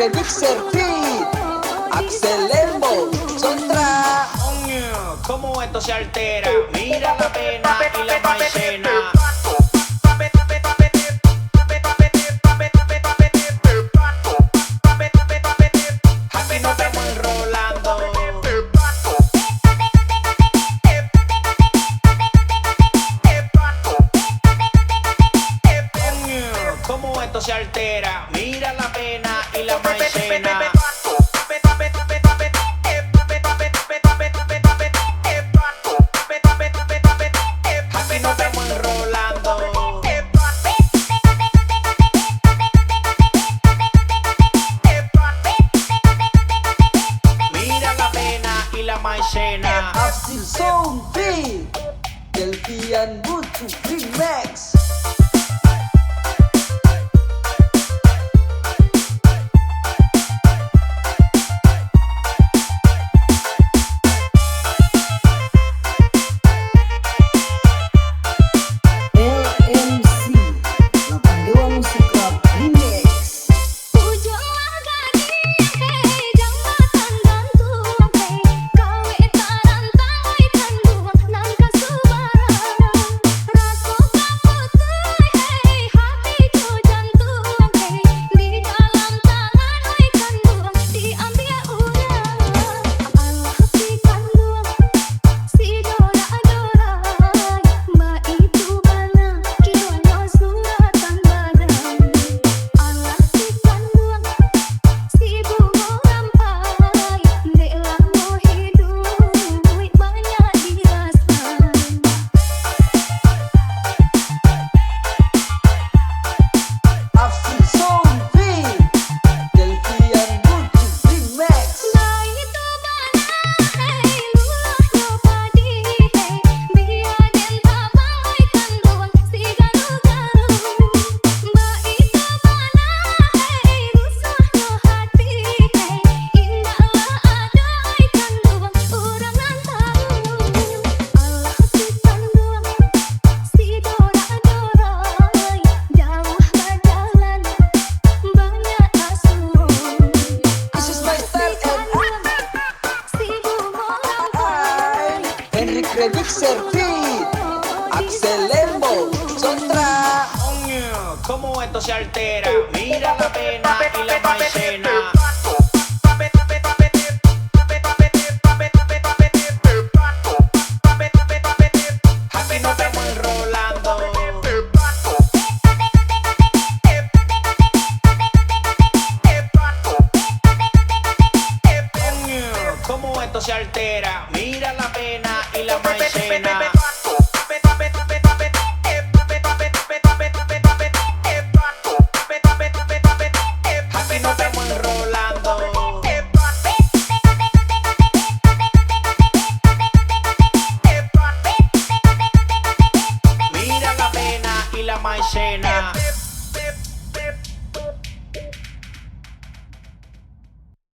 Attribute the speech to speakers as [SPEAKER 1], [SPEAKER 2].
[SPEAKER 1] Remixer Beat, Axel Lembo, Sondra.
[SPEAKER 2] Cómo esto se altera, mira la pena y la maicena. Aquí nos estamos enrolando. Cómo esto se altera, mira la pena y la maicena. Aquí nos estamos enrolando. Mira la pena y la maicena.
[SPEAKER 1] Axel Sound Beat, Delvian Butu Remix. Remixer Beat, Axel Lembo, Sondra.
[SPEAKER 2] Cómo esto se altera, mira la pena y la maicena. Aquí nos estamos enrolando. Cómo esto se altera, mira la pena y la maicena. Aquí nos estamos enrolando. Mira la pena y la maicena.